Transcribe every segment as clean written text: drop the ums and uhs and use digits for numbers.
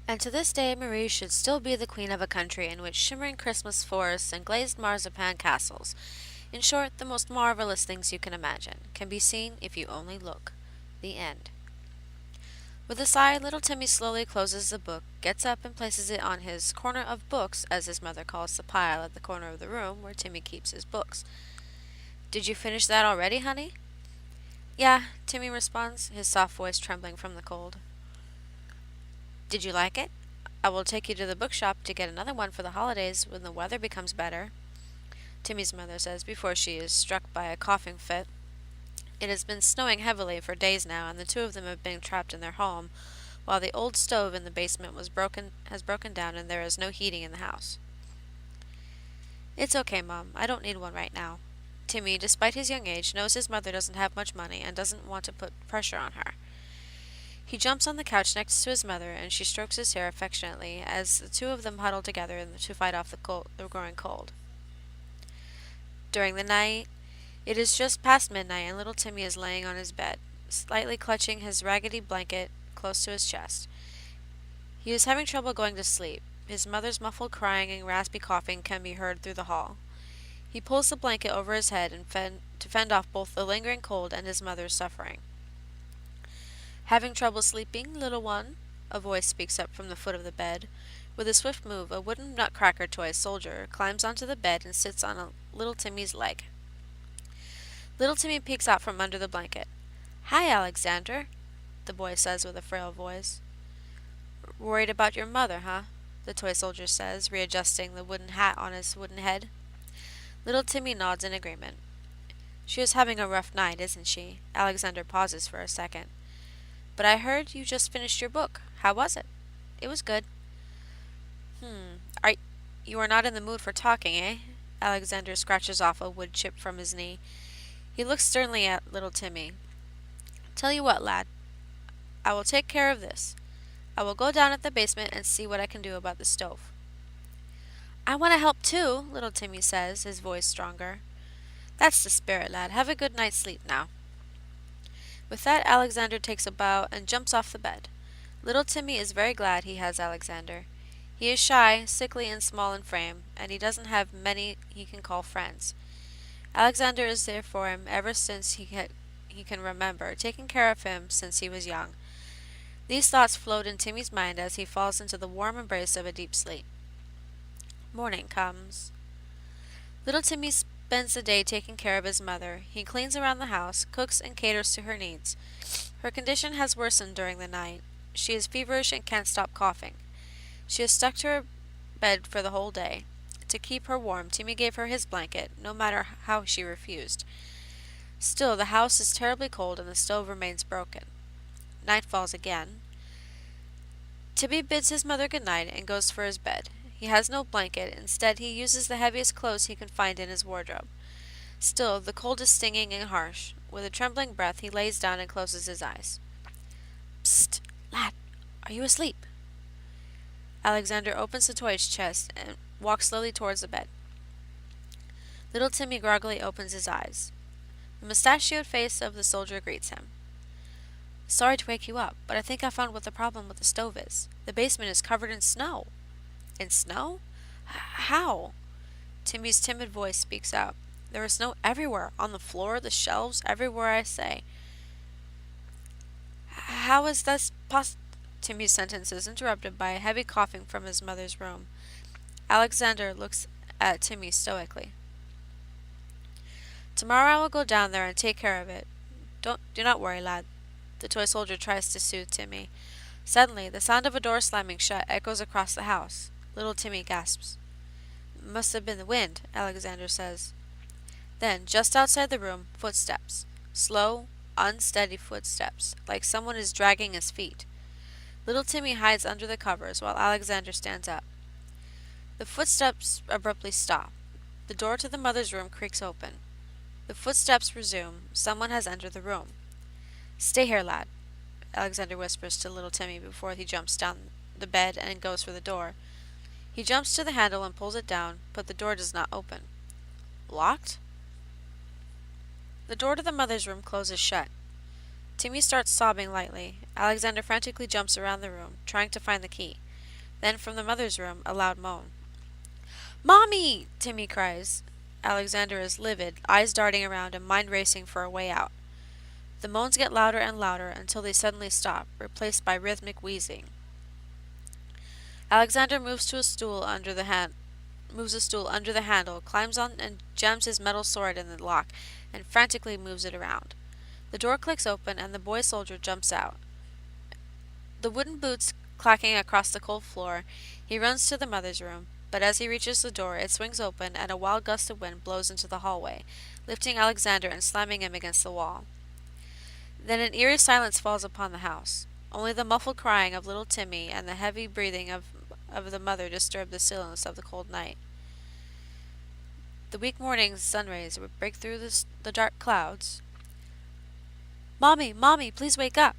And to this day Marie should still be the queen of a country in which shimmering Christmas forests and glazed marzipan castles, in short, the most marvelous things you can imagine, can be seen if you only look. The end. With a sigh, little Timmy slowly closes the book, gets up and places it on his corner of books, as his mother calls the pile at the corner of the room where Timmy keeps his books. Did you finish that already, honey? Yeah, Timmy responds, his soft voice trembling from the cold. Did you like it? I will take you to the bookshop to get another one for the holidays when the weather becomes better, Timmy's mother says before she is struck by a coughing fit. It has been snowing heavily for days now, and the two of them have been trapped in their home, while the old stove in the basement has broken down and there is no heating in the house. It's okay, Mom. I don't need one right now. Timmy, despite his young age, knows his mother doesn't have much money and doesn't want to put pressure on her. He jumps on the couch next to his mother, and she strokes his hair affectionately as the two of them huddle together to fight off the growing cold. During the night, it is just past midnight, and little Timmy is laying on his bed, slightly clutching his raggedy blanket close to his chest. He is having trouble going to sleep. His mother's muffled crying and raspy coughing can be heard through the hall. He pulls the blanket over his head to fend off both the lingering cold and his mother's suffering. Having trouble sleeping, little one? A voice speaks up from the foot of the bed. With a swift move, a wooden nutcracker toy soldier climbs onto the bed and sits on little Timmy's leg. Little Timmy peeks out from under the blanket. Hi, Alexander, the boy says with a frail voice. Worried about your mother, huh? The toy soldier says, readjusting the wooden hat on his wooden head. Little Timmy nods in agreement. She is having a rough night, isn't she? Alexander pauses for a second. But I heard you just finished your book. How was it? It was good. You are not in the mood for talking, eh? Alexander scratches off a wood chip from his knee. He looks sternly at little Timmy. Tell you what, lad. I will take care of this. I will go down at the basement and see what I can do about the stove. I want to help too, little Timmy says, his voice stronger. That's the spirit, lad. Have a good night's sleep now. With that, Alexander takes a bow and jumps off the bed. Little Timmy is very glad he has Alexander. He is shy, sickly, and small in frame, and he doesn't have many he can call friends. Alexander is there for him ever since he can remember, taking care of him since he was young. These thoughts float in Timmy's mind as he falls into the warm embrace of a deep sleep. Morning comes. Little Timmy spends the day taking care of his mother. He cleans around the house, cooks, and caters to her needs. Her condition has worsened during the night. She is feverish and can't stop coughing. She is stuck to her bed for the whole day. To keep her warm, Timmy gave her his blanket, no matter how she refused. Still, the house is terribly cold and the stove remains broken. Night falls again. Timmy bids his mother good night and goes for his bed. He has no blanket. Instead, he uses the heaviest clothes he can find in his wardrobe. Still, the cold is stinging and harsh. With a trembling breath, he lays down and closes his eyes. Psst, lad, are you asleep? Alexander opens the toy's chest and walks slowly towards the bed. Little Timmy groggily opens his eyes. The mustachioed face of the soldier greets him. Sorry to wake you up, but I think I found what the problem with the stove is. The basement is covered in snow. In snow? How? Timmy's timid voice speaks out. There is snow everywhere, on the floor, the shelves, everywhere I say. How is this possible? Timmy's sentence is interrupted by a heavy coughing from his mother's room. Alexander looks at Timmy stoically. Tomorrow I will go down there and take care of it. Do not worry, lad. The toy soldier tries to soothe Timmy. Suddenly, the sound of a door slamming shut echoes across the house. Little Timmy gasps. It must have been the wind, Alexander says. Then, just outside the room, footsteps. Slow, unsteady footsteps, like someone is dragging his feet. Little Timmy hides under the covers while Alexander stands up. The footsteps abruptly stop. The door to the mother's room creaks open. The footsteps resume. Someone has entered the room. Stay here, lad, Alexander whispers to little Timmy before he jumps down the bed and goes for the door. He jumps to the handle and pulls it down, but the door does not open. Locked? The door to the mother's room closes shut. Timmy starts sobbing lightly. Alexander frantically jumps around the room, trying to find the key. Then from the mother's room, a loud moan. "Mommy!" Timmy cries. Alexander is livid, eyes darting around and mind racing for a way out. The moans get louder and louder until they suddenly stop, replaced by rhythmic wheezing. Alexander moves a stool under the handle, climbs on and jams his metal sword in the lock, and frantically moves it around. The door clicks open and the boy soldier jumps out. The wooden boots clacking across the cold floor, he runs to the mother's room, but as he reaches the door, it swings open and a wild gust of wind blows into the hallway, lifting Alexander and slamming him against the wall. Then an eerie silence falls upon the house. Only the muffled crying of little Timmy and the heavy breathing of the mother disturb the stillness of the cold night. The weak morning sun rays break through the dark clouds. "Mommy, Mommy, please wake up!"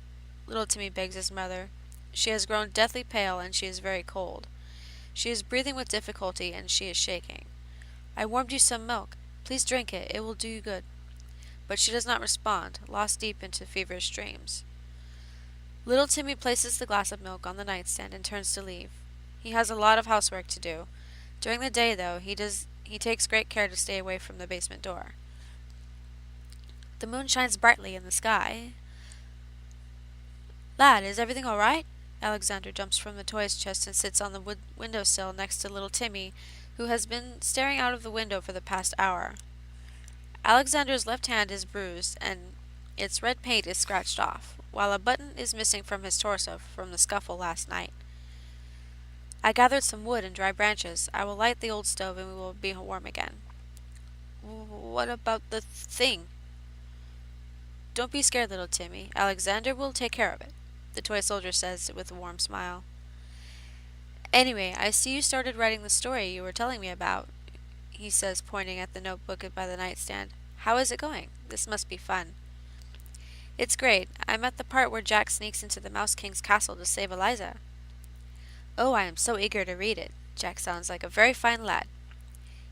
Little Timmy begs his mother. She has grown deathly pale and she is very cold. She is breathing with difficulty and she is shaking. "I warmed you some milk. Please drink it. It will do you good." But she does not respond, lost deep into feverish dreams. Little Timmy places the glass of milk on the nightstand and turns to leave. He has a lot of housework to do. During the day, though, he takes great care to stay away from the basement door. The moon shines brightly in the sky. "Lad, is everything all right?" Alexander jumps from the toys chest and sits on the windowsill next to little Timmy, who has been staring out of the window for the past hour. Alexander's left hand is bruised and its red paint is scratched off, while a button is missing from his torso from the scuffle last night. "I gathered some wood and dry branches. I will light the old stove and we will be warm again." "What about the thing?" "Don't be scared, little Timmy. Alexander will take care of it," the toy soldier says with a warm smile. "Anyway, I see you started writing the story you were telling me about," he says, pointing at the notebook by the nightstand. "How is it going? This must be fun." "It's great. I'm at the part where Jack sneaks into the Mouse King's castle to save Eliza." "Oh, I am so eager to read it. Jack sounds like a very fine lad."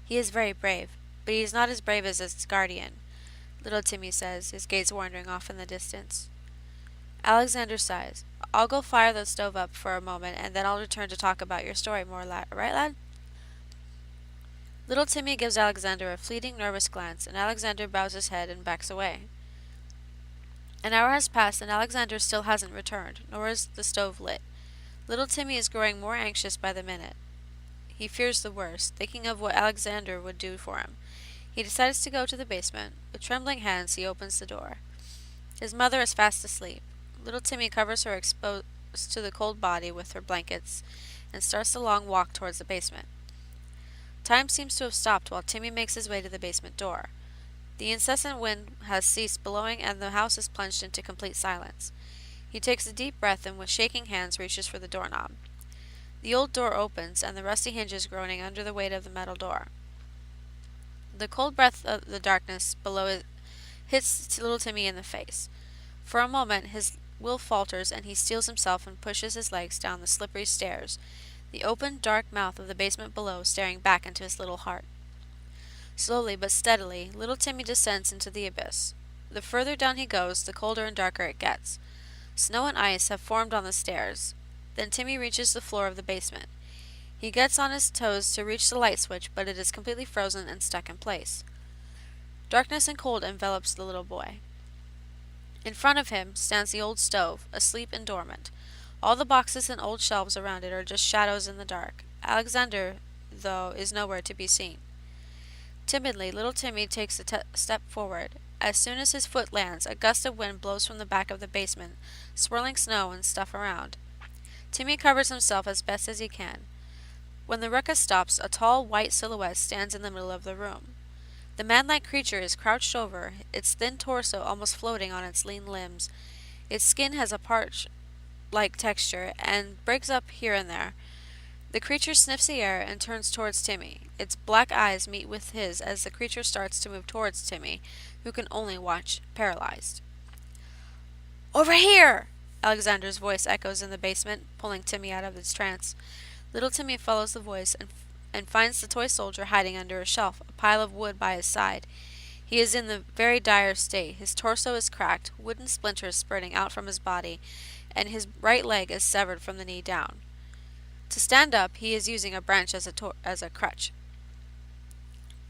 "He is very brave, but he is not as brave as his guardian," little Timmy says, his gaze wandering off in the distance. Alexander sighs. "I'll go fire the stove up for a moment and then I'll return to talk about your story more, right, lad?" Little Timmy gives Alexander a fleeting, nervous glance, and Alexander bows his head and backs away. An hour has passed and Alexander still hasn't returned, nor is the stove lit. Little Timmy is growing more anxious by the minute. He fears the worst, thinking of what Alexander would do for him. He decides to go to the basement. With trembling hands, he opens the door. His mother is fast asleep. Little Timmy covers her exposed to the cold body with her blankets and starts the long walk towards the basement. Time seems to have stopped while Timmy makes his way to the basement door. The incessant wind has ceased blowing and the house is plunged into complete silence. He takes a deep breath and with shaking hands reaches for the doorknob. The old door opens and the rusty hinges groaning under the weight of the metal door. The cold breath of the darkness below it hits little Timmy in the face. For a moment his will falters and he steels himself and pushes his legs down the slippery stairs, the open, dark mouth of the basement below staring back into his little heart. Slowly but steadily, little Timmy descends into the abyss. The further down he goes, the colder and darker it gets. Snow and ice have formed on the stairs. Then Timmy reaches the floor of the basement. He gets on his toes to reach the light switch, but it is completely frozen and stuck in place. Darkness and cold envelops the little boy. In front of him stands the old stove, asleep and dormant. All the boxes and old shelves around it are just shadows in the dark. Alexander, though, is nowhere to be seen. Timidly, little Timmy takes a step forward. As soon as his foot lands, a gust of wind blows from the back of the basement, swirling snow and stuff around. Timmy covers himself as best as he can. When the ruckus stops, a tall, white silhouette stands in the middle of the room. The man-like creature is crouched over, its thin torso almost floating on its lean limbs. Its skin has a parch-like texture and breaks up here and there. The creature sniffs the air and turns towards Timmy. Its black eyes meet with his as the creature starts to move towards Timmy, who can only watch, paralyzed. "Over here!" Alexander's voice echoes in the basement, pulling Timmy out of its trance. Little Timmy follows the voice and finds the toy soldier hiding under a shelf, a pile of wood by his side. He is in a very dire state. His torso is cracked, wooden splinters spurting out from his body, and his right leg is severed from the knee down. To stand up, he is using a branch as a crutch.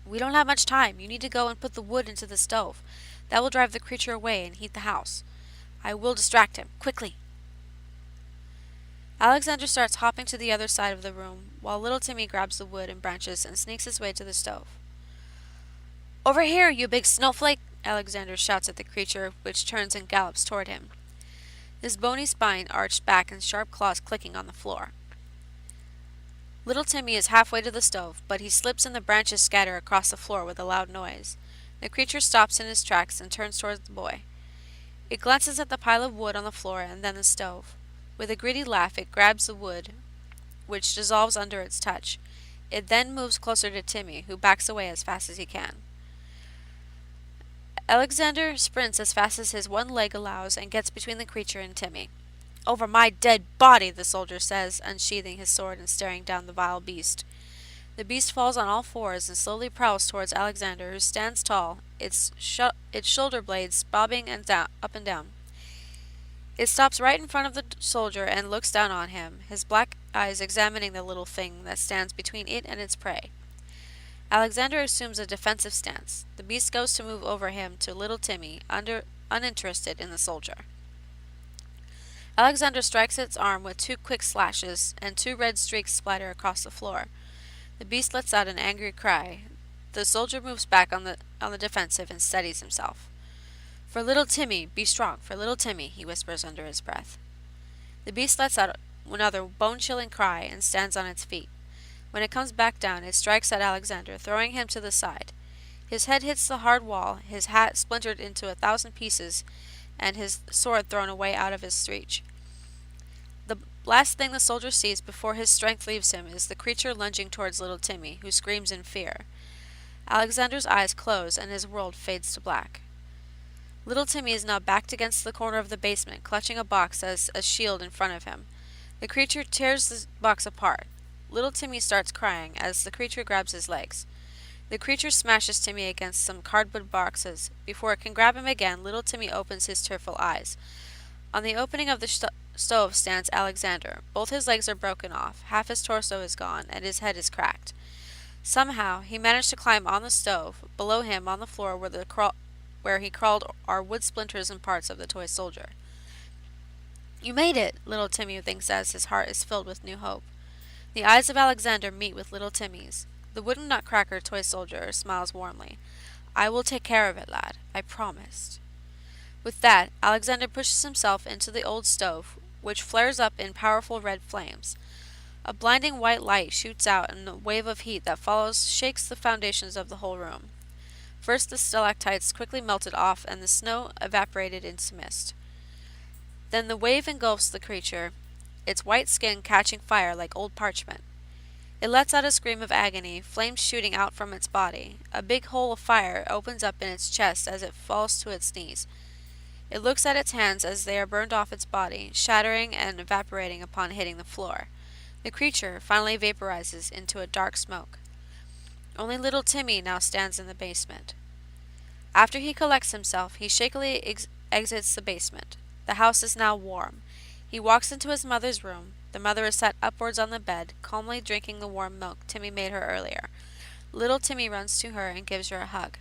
We don't have much time. You need to go and put the wood into the stove. That will drive the creature away and heat the house. I will distract him. Quickly! Alexander starts hopping to the other side of the room, while little Timmy grabs the wood and branches and sneaks his way to the stove. Over here, you big snowflake! Alexander shouts at the creature, which turns and gallops toward him, his bony spine arched back and sharp claws clicking on the floor. Little Timmy is halfway to the stove, but he slips and the branches scatter across the floor with a loud noise. The creature stops in his tracks and turns towards the boy. It glances at the pile of wood on the floor and then the stove. With a gritty laugh, it grabs the wood, which dissolves under its touch. It then moves closer to Timmy, who backs away as fast as he can. Alexander sprints as fast as his one leg allows and gets between the creature and Timmy. Over my dead body, the soldier says, unsheathing his sword and staring down the vile beast. The beast falls on all fours and slowly prowls towards Alexander, who stands tall, its shoulder blades bobbing up and down. It stops right in front of the soldier and looks down on him, his black eyes examining the little thing that stands between it and its prey. Alexander assumes a defensive stance. The beast goes to move over him to little Timmy, uninterested in the soldier. Alexander strikes its arm with 2 quick slashes, and 2 red streaks splatter across the floor. The beast lets out an angry cry. The soldier moves back on the defensive and steadies himself. For little Timmy, be strong, for little Timmy, he whispers under his breath. The beast lets out another bone-chilling cry and stands on its feet. When it comes back down, it strikes at Alexander, throwing him to the side. His head hits the hard wall, his hat splintered into 1,000 pieces, and his sword thrown away out of his reach. The last thing the soldier sees before his strength leaves him is the creature lunging towards little Timmy, who screams in fear. Alexander's eyes close and his world fades to black. Little Timmy is now backed against the corner of the basement, clutching a box as a shield in front of him. The creature tears the box apart. Little Timmy starts crying as the creature grabs his legs. The creature smashes Timmy against some cardboard boxes. Before it can grab him again, little Timmy opens his tearful eyes. On the opening of the stove stands Alexander. Both his legs are broken off, half his torso is gone, and his head is cracked. Somehow, he managed to climb on the stove. Below him, on the floor where he crawled, are wood splinters and parts of the toy soldier. You made it, little Timmy thinks as his heart is filled with new hope. The eyes of Alexander meet with little Timmy's. The wooden nutcracker toy soldier smiles warmly. I will take care of it, lad. I promised. With that, Alexander pushes himself into the old stove, which flares up in powerful red flames. A blinding white light shoots out, and a wave of heat that follows shakes the foundations of the whole room. First, the stalactites quickly melted off, and the snow evaporated into mist. Then the wave engulfs the creature, its white skin catching fire like old parchment. It lets out a scream of agony, flames shooting out from its body. A big hole of fire opens up in its chest as it falls to its knees. It looks at its hands as they are burned off its body, shattering and evaporating upon hitting the floor. The creature finally vaporizes into a dark smoke. Only little Timmy now stands in the basement. After he collects himself, he shakily exits the basement. The house is now warm. He walks into his mother's room. The mother is sat upwards on the bed, calmly drinking the warm milk Timmy made her earlier. Little Timmy runs to her and gives her a hug.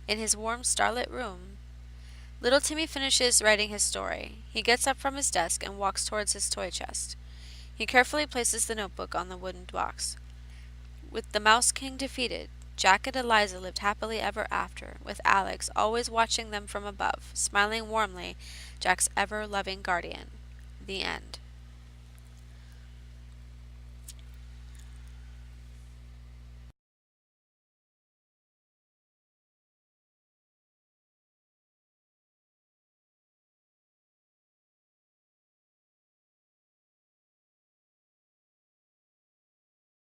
In his warm, starlit room, little Timmy finishes writing his story. He gets up from his desk and walks towards his toy chest. He carefully places the notebook on the wooden box. With the Mouse King defeated, Jack and Eliza lived happily ever after, with Alex always watching them from above, smiling warmly, Jack's ever-loving guardian. The end.